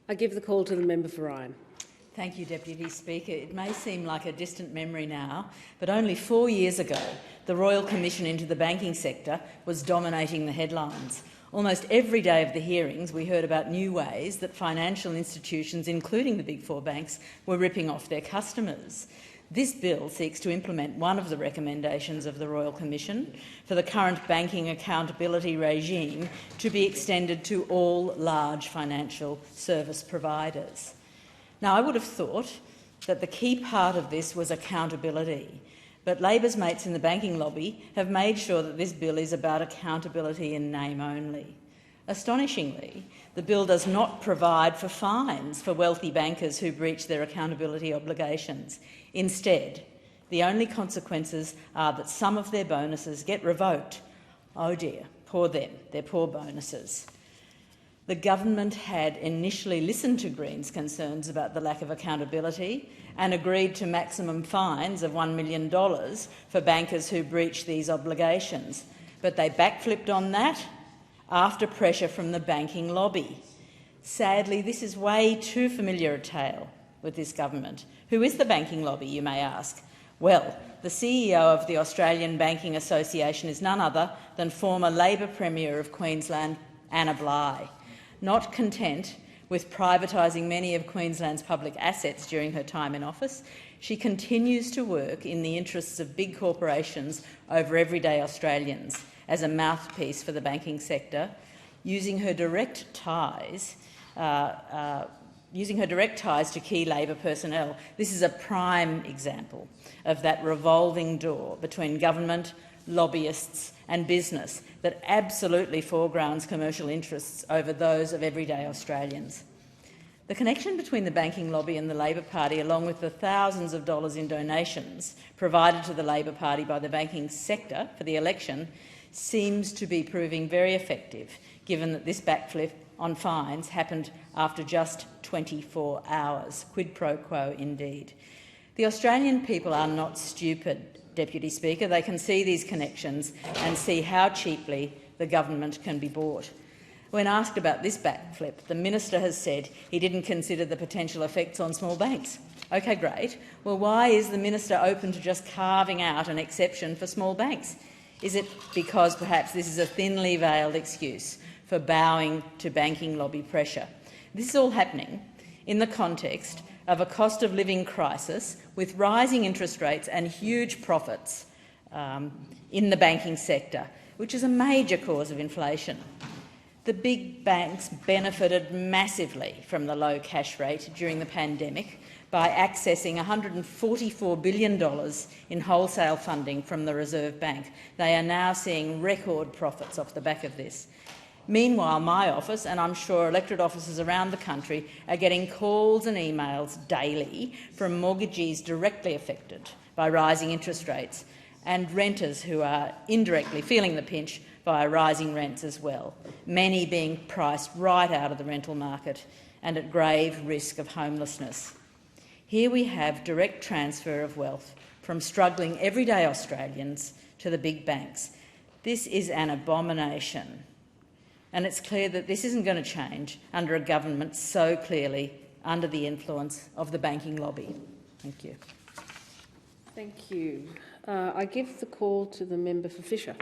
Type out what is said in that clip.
I give the call to the member for Ryan. Thank you, Deputy Speaker. It may seem like a distant memory now, but only 4 years ago, the Royal Commission into the banking sector was dominating the headlines. Almost every day of the hearings, we heard about new ways that financial institutions, including the Big Four banks, were ripping off their customers. This bill seeks to implement one of the recommendations of the Royal Commission for the current banking accountability regime to be extended to all large financial service providers. Now, I would have thought that the key part of this was accountability, but Labor's mates in the banking lobby have made sure that this bill is about accountability in name only. Astonishingly, the bill does not provide for fines for wealthy bankers who breach their accountability obligations. Instead, the only consequences are that some of their bonuses get revoked. Oh dear, poor them, their poor bonuses. The government had initially listened to Greens' concerns about the lack of accountability and agreed to maximum fines of $1 million for bankers who breach these obligations, but they backflipped on that after pressure from the banking lobby. Sadly, this is way too familiar a tale with this government. Who is the banking lobby, you may ask? Well, the CEO of the Australian Banking Association is none other than former Labor Premier of Queensland, Anna Bligh. Not content with privatising many of Queensland's public assets during her time in office, she continues to work in the interests of big corporations over everyday Australians as a mouthpiece for the banking sector, using her direct ties to key Labor personnel. This is a prime example of that revolving door between government, lobbyists and business that absolutely foregrounds commercial interests over those of everyday Australians. The connection between the banking lobby and the Labor Party, along with the thousands of dollars in donations provided to the Labor Party by the banking sector for the election, seems to be proving very effective, given that this backflip on fines happened after just 24 hours. Quid pro quo indeed. The Australian people are not stupid, Deputy Speaker. They can see these connections and see how cheaply the government can be bought. When asked about this backflip, the minister has said he didn't consider the potential effects on small banks. OK, great. Well, why is the minister open to just carving out an exception for small banks? Is it because perhaps this is a thinly veiled excuse for bowing to banking lobby pressure? This is all happening in the context of a cost of living crisis with rising interest rates and huge profits in the banking sector, which is a major cause of inflation. The big banks benefited massively from the low cash rate during the pandemic by accessing $144 billion in wholesale funding from the Reserve Bank. They are now seeing record profits off the back of this. Meanwhile, my office, and I'm sure electorate offices around the country, are getting calls and emails daily from mortgagees directly affected by rising interest rates and renters who are indirectly feeling the pinch via rising rents as well, many being priced right out of the rental market and at grave risk of homelessness. Here we have direct transfer of wealth from struggling everyday Australians to the big banks. This is an abomination. And it's clear that this isn't going to change under a government so clearly under the influence of the banking lobby. Thank you. Thank you. I give the call to the member for Fisher.